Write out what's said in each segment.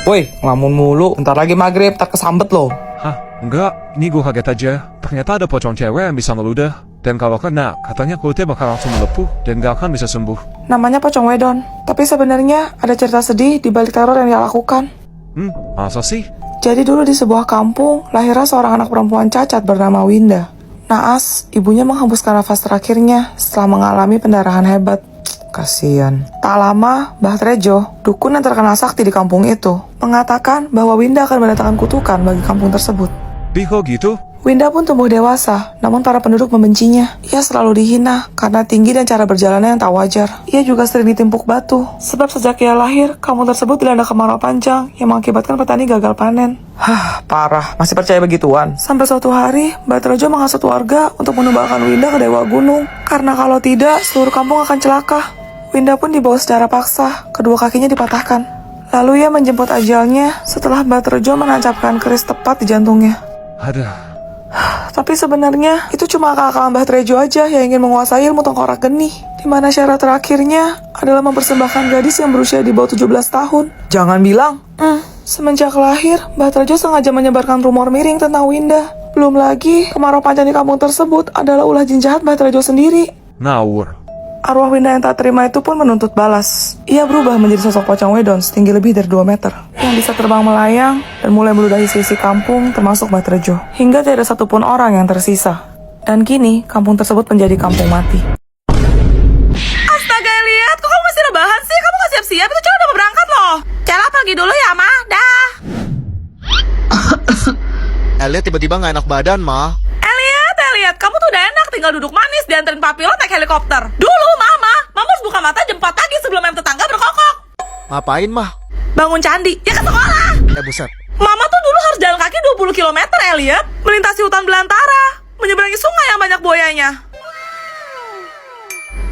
Woi, ngelamun mulu. Bentar lagi maghrib, tak kesambet loh. Hah? Enggak, ini gue kaget aja. Ternyata ada pocong cewek yang bisa ngeludah. Dan kalau kena, katanya kulitnya bakal langsung melepuh dan gak akan bisa sembuh. Namanya pocong wedon. Tapi sebenarnya ada cerita sedih di balik teror yang dia lakukan. Masa sih? Jadi dulu di sebuah kampung, lahirlah seorang anak perempuan cacat bernama Winda. Naas, ibunya menghembuskan nafas terakhirnya setelah mengalami pendarahan hebat. Kasian. Tak lama, Mbah Trejo, dukun yang terkenal sakti di kampung itu, mengatakan bahwa Winda akan mendatangkan kutukan bagi kampung tersebut. Kok gitu? Winda pun tumbuh dewasa, namun para penduduk membencinya. Ia selalu dihina karena tinggi dan cara berjalannya yang tak wajar. Ia juga sering ditimpuk batu, sebab sejak ia lahir, kampung tersebut dilanda kemarau panjang yang mengakibatkan petani gagal panen. Parah. Masih percaya begituan? Sampai suatu hari, Mbah Trejo menghasut warga untuk menumbangkan Winda ke Dewa Gunung. Karena kalau tidak, seluruh kampung akan celaka. Winda pun dibawa secara paksa, kedua kakinya dipatahkan. Lalu ia menjemput ajalnya setelah Mbah Trejo menancapkan keris tepat di jantungnya. Tapi sebenarnya itu cuma akal-akalan Mbah Trejo aja yang ingin menguasai ilmu tengkorak geni, di mana syarat terakhirnya adalah mempersembahkan gadis yang berusia di bawah 17 tahun. Jangan bilang. Semenjak lahir, Mbah Trejo sengaja menyebarkan rumor miring tentang Winda. Belum lagi, kemarau panjang di kampung tersebut adalah ulah jin jahat Mbah Trejo sendiri. Ngawur. Arwah Winda yang tak terima itu pun menuntut balas. Ia berubah menjadi sosok pocong wedon setinggi lebih dari 2 meter, yang bisa terbang melayang dan mulai meludahi sisi kampung termasuk Mbah Trejo, hingga tidak ada satupun orang yang tersisa. Dan kini, kampung tersebut menjadi kampung mati. Astaga, lihat, kok kamu masih rebahan sih? Kamu gak siap-siap? Itu cowok udah mau berangkat loh. Cela pergi dulu ya, Ma. Dah. Elliot tiba-tiba gak enak badan, Ma. Elliot, kamu tuh udah enak tinggal duduk manis dianterin papi lo naik helikopter. Dulu, Mama harus buka mata jam 4 pagi sebelum ayam tetangga berkokok. Ngapain, Mah? Bangun candi, ya ke sekolah. Buset. Mama tuh dulu harus jalan kaki 20 km, Elliot. Melintasi hutan belantara, menyeberangi sungai yang banyak buayanya.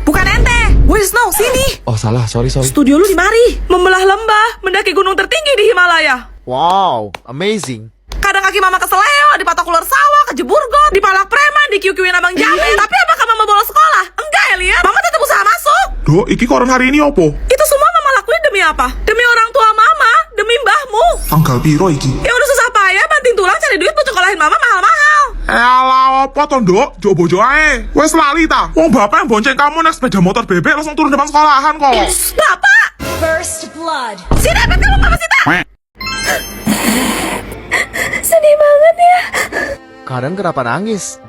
Bukan ente, Wisnu, sini. Oh, salah, sorry. Studio lu di mari, membelah lembah, mendaki gunung tertinggi di Himalaya. Wow, amazing. Kadang kaki Mama keseleo, dipatok ular sawah, kejebur got, dipalak preman, dikiu-kiuin abang jamet. Tapi apakah Mama bolos sekolah? Enggak, Elliot. Mama tetap usaha masuk. Dok, iki koran hari ini opo? Itu semua Mama lakuin demi apa? Demi orang tua Mama, demi mbahmu. Tanggal piro iki? Ya udah susah payah banting tulang cari duit buat sekolahin Mama mahal-mahal. Alah, opo to, Dok? Jok bojo ae. Wes lali ta. Wong bapak yang bonceng kamu naik sepeda motor bebek langsung turun depan sekolahan kok. Bapak! First blood. Si Debet kamu Mama Sita! Sedih banget ya. Kalian kenapa nangis?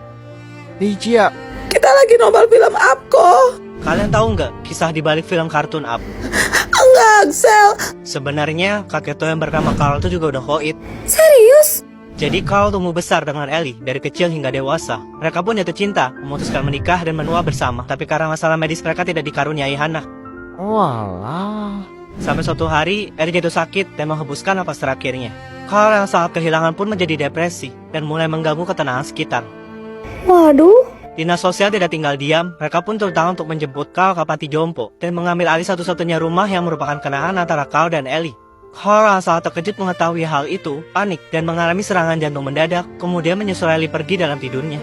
Nih, Cia. Kita lagi nonton film Up kok. Kalian tahu nggak kisah di balik film kartun Up? Enggak, Axel. Sebenarnya kakek tua yang bernama Carl itu juga udah koit. Serius? Jadi Carl tumbuh besar dengan Ellie dari kecil hingga dewasa. Mereka pun jatuh cinta, memutuskan menikah dan menua bersama. Tapi karena masalah medis mereka tidak dikaruniai anak. Walah. Sampai suatu hari, Ellie jatuh sakit dan menghembuskan napas terakhirnya. Carl yang sangat kehilangan pun menjadi depresi dan mulai mengganggu ketenangan sekitar. Waduh. Dinas sosial tidak tinggal diam, mereka pun terutama untuk menjemput Carl ke panti jompo dan mengambil alih satu-satunya rumah yang merupakan kenangan antara Carl dan Ellie. Carl yang sangat terkejut mengetahui hal itu, panik dan mengalami serangan jantung mendadak, kemudian menyusul Ellie pergi dalam tidurnya.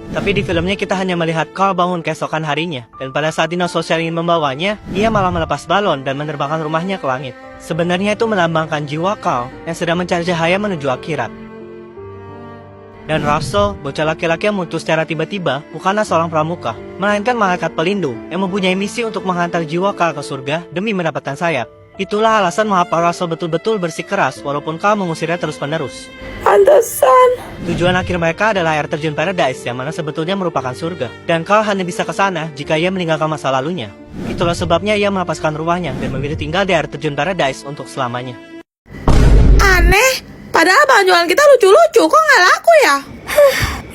Tapi di filmnya kita hanya melihat Carl bangun keesokan harinya, dan pada saat dinas sosial ingin membawanya, ia malah melepas balon dan menerbangkan rumahnya ke langit. Sebenarnya itu melambangkan jiwa Carl yang sedang mencari cahaya menuju akhirat. Dan Russell, bocah laki-laki yang muncul secara tiba-tiba, bukanlah seorang pramuka, melainkan malaikat pelindung yang mempunyai misi untuk menghantar jiwa Carl ke surga demi mendapatkan sayap. Itulah alasan mengapa Russell betul-betul bersikeras walaupun Carl mengusirnya terus-menerus. Pantesan. Tujuan akhir mereka adalah air terjun Paradise yang mana sebetulnya merupakan surga. Dan Carl hanya bisa ke sana jika ia meninggalkan masa lalunya. Itulah sebabnya ia melepaskan rumahnya dan memilih tinggal di air terjun Paradise untuk selamanya. Aneh, padahal bahan jualan kita lucu-lucu, kok nggak laku ya?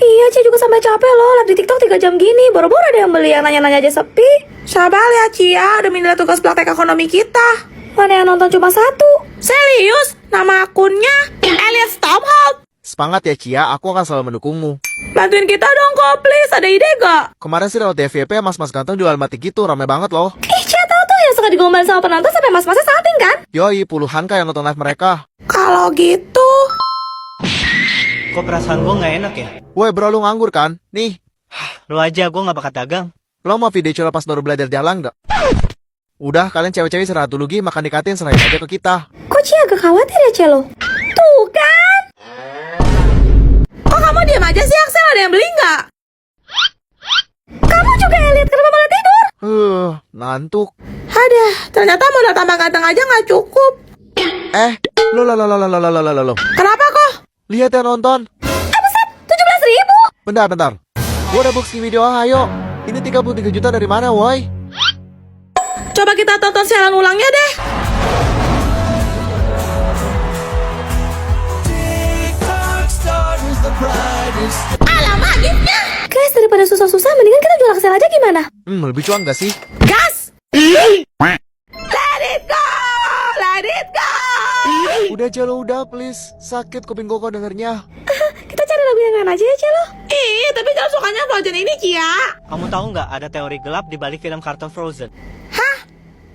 Iya, Cia juga sampai capek loh. Live di TikTok 3 jam gini, boro-boro ada yang beli, yang nanya-nanya aja sepi. Sabar ya Cia, demi nilai tugas praktek ekonomi kita. Mana yang nonton cuma 1? Serius, nama akunnya Elliot Stophold. Semangat ya, Cia. Aku akan selalu mendukungmu. Bantuin kita dong kok, please. Ada ide gak? Kemarin sih lewat FYP mas-mas ganteng jual mati gitu. Rame banget loh. Cia tahu tuh yang suka digombalin sama penonton sampai mas-masnya salting kan? Yoi, puluhan kah yang nonton live mereka. Kalau gitu... Kok perasaan gue gak enak ya? Woi bro, lu nganggur kan? Nih. Lu aja, gue gak bakat dagang. Lo mau video coba pas baru belajar jalan gak? Udah, kalian cewek-cewek istirahat dulu Gi, makan dikatin serahin aja ke kita. Kok Cia agak khawatir ya, Celo? Tuh kan? Kok kamu diam aja sih, Axel? Ada yang beli nggak? Kamu juga Elliot, kenapa malah tidur? Ngantuk. Aduh, ternyata modal tambah ganteng aja nggak cukup. Lo. Kenapa kok? Lihat ya nonton. 17.000. Bentar. Gua udah booking video, ayo. Ini 33 juta dari mana, woi? Coba kita tonton siaran ulangnya deh. Alamak, giftnya. Guys, daripada susah-susah, mendingan kita jual Axel aja gimana? Lebih cuan gak sih? Gas! Let it go! Let it go! Udah Celo, udah please. Sakit kuping Koko dengernya. Kita cari lagu yang lain aja ya, Celo. Ih, tapi jangan sukanya Frozen ini, Cia. Kamu tahu nggak ada teori gelap di balik film kartun Frozen?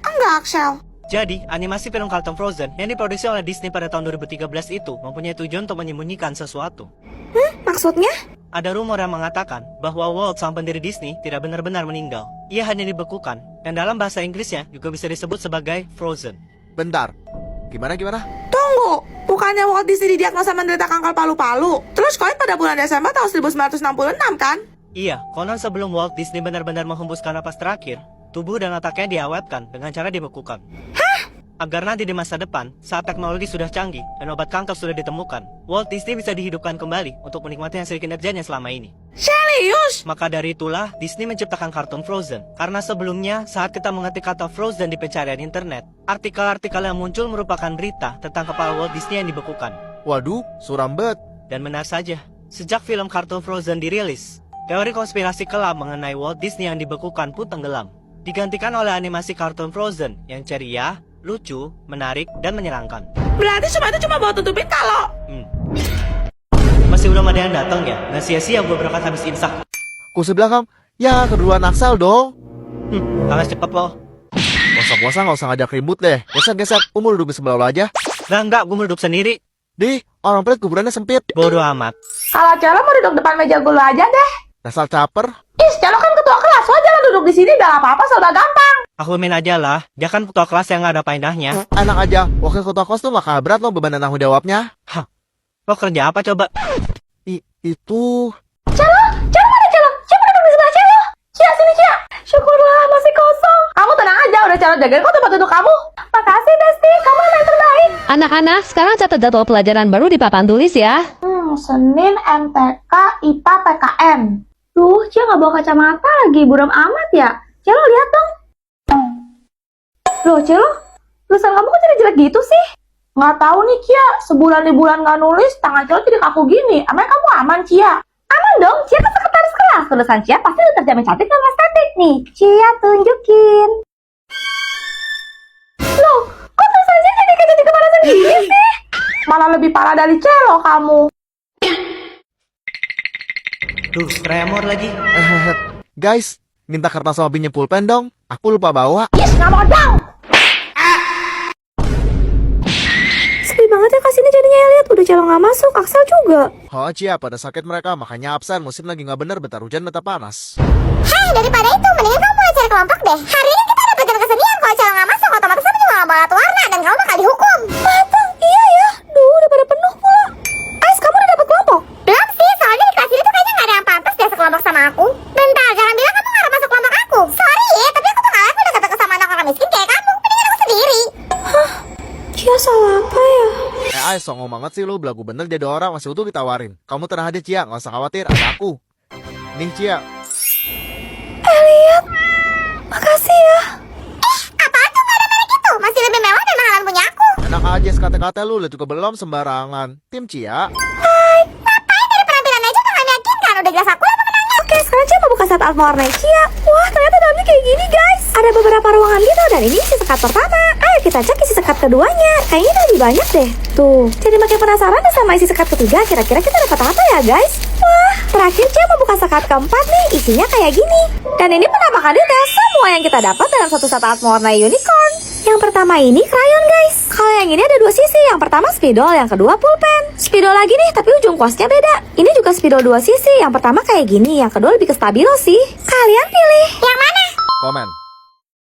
Enggak, Axel. Jadi, animasi film kartun Frozen yang diproduksi oleh Disney pada tahun 2013 itu mempunyai tujuan untuk menyembunyikan sesuatu. Maksudnya? Ada rumor yang mengatakan bahwa Walt sang pendiri Disney tidak benar-benar meninggal. Ia hanya dibekukan, dan dalam bahasa Inggrisnya juga bisa disebut sebagai Frozen. Bentar. Gimana? Tunggu, bukannya Walt Disney didiagnosa menderita kanker palu-palu? Terus koin pada bulan Desember tahun 1966 kan? Iya, konon sebelum Walt Disney benar-benar menghembuskan napas terakhir, tubuh dan otaknya diawetkan dengan cara dibekukan. Agar nanti di masa depan, saat teknologi sudah canggih dan obat kanker sudah ditemukan, Walt Disney bisa dihidupkan kembali untuk menikmati hasil kinerjanya selama ini. Serius? Maka dari itulah Disney menciptakan kartun Frozen. Karena sebelumnya, saat kita mengetik kata Frozen di pencarian internet, artikel-artikel yang muncul merupakan berita tentang kepala Walt Disney yang dibekukan. Waduh, suram bet. Dan benar saja, sejak film kartun Frozen dirilis, teori konspirasi kelam mengenai Walt Disney yang dibekukan pun tenggelam. Digantikan oleh animasi kartun Frozen yang ceria, lucu, menarik, dan menyenangkan. Berarti cuma itu cuma buat tutupin kalau... Masih belum ada yang datang ya? Nggak sia-sia gue berangkat habis imsak. Ku sebelah kam. Ya, keduluan Axel dong. Alas cepet lo. Puasa nggak usah ngajak ribut deh. Geser. Umur duduk di sebelah lo aja. Enggak, gue mau duduk sendiri. Di, orang pelit kuburannya sempit. Bodoh amat. Kalau Celo mau duduk depan meja gue aja deh. Dasar caper. Ih, Celo kan ketua kelas, lo jangan duduk di sini, udah apa-apa, serba gampang. Aklumin aja lah, dia kan ketua kelas yang gak ada paindahnya. Enak aja, wakil ketua kos tuh maka berat lo beban dan tanggung jawabnya. Lo kerja apa coba? Itu... Celo mana Celo? Coba duduk di sebelah Celo. Cia, sini Cia. Syukurlah masih kosong. Kamu tenang aja, udah Celo jagain kok tempat duduk kamu. Makasih Besti, kamu yang terbaik. Anak-anak, sekarang catat jadwal pelajaran baru di papan tulis ya. Senin MTK IPA PKN. Duh, Cia nggak bawa kacamata lagi, buram amat ya. Celo lihat dong. Loh Celo, tulisan kamu kok jadi jelek gitu sih? Nggak tahu nih, Cia. Sebulan di bulan nggak nulis, tangan Celo jadi kaku gini. Emang kamu aman, Cia? Aman dong, Cia kan sekretaris kelas. Tulisan Cia pasti udah terjamin cantik sama estetik nih. Cia tunjukin. Loh, kok tulisan Cia jadi kepala sendiri sih? Malah lebih parah dari Celo kamu. Duh, tremor lagi. Guys, minta kertas sama pinjem pulpen dong. Aku lupa bawa. Yes, nggak mau dong. Sepi banget ya kasih ini jadinya Elliot. Udah Celo nggak masuk, Axel juga. Oh Cia, pada sakit mereka, makanya absen. Musim lagi nggak bener, bentar hujan, bentar panas. Hai, daripada itu, mendingan kamu mulai cari kelompok deh. Hari ini kita ada pelajaran kesenian. Kalau Celo nggak masuk, otomatis kamu juga nggak bawa warna dan kamu bakal dihukum. Matang, iya ya. Duh, udah pada penuh pula. Ais, kamu udah dapet kelompok? Belum sih, soalnya di kelas ini tuh kayaknya nggak ada yang pantas deh sekelompok sama aku. Bentar, jangan bilang kamu nggak masuk kelompok aku. Sorry ya, tapi aku tuh nggak level deket sama anak orang miskin kayak kamu. Mendingan aku sendiri. Hah? Cia salah apa ya? Ais, songong banget sih lu, belagu bener jadi orang, masih utuh ditawarin. Kamu tenang aja Cia, nggak usah khawatir, ada aku. Nih Cia. Elliot, makasih ya. Apaan tuh nggak ada merek itu? Masih lebih mewah dan mahalan punya aku. Enak aja sekata-kata lu, lihat juga belum sembarangan. Tim Cia. Ngapain dari penampilan aja udah nggak meyakinkan. Udah jelas aku lah pemenangnya. Oke, sekarang Cia mau buka set art warna Cia. Wah, ternyata dalamnya kayak gini, guys. Ada beberapa ruangan gitu, dan ini isi sekat pertama. Ayo kita cek isi sekat keduanya. Kayaknya udah lebih banyak deh. Tuh, jadi makin penasaran deh sama isi sekat ketiga. Kira-kira kita dapat apa ya, guys? Wah, terakhir Cia mau buka sekat keempat nih. Isinya kayak gini. Dan ini penampakan detail semua yang kita dapat dalam satu set art warna unicorn. Yang pertama ini krayon, guys. Kalau yang ini ada dua sisi. Yang pertama spidol, yang kedua pulpen. Spidol lagi nih, tapi ujung kuasnya beda. Ini juga spidol dua sisi. Yang pertama kayak gini, yang kedua lebih ke stabilo sih. Kalian pilih yang mana? Komen.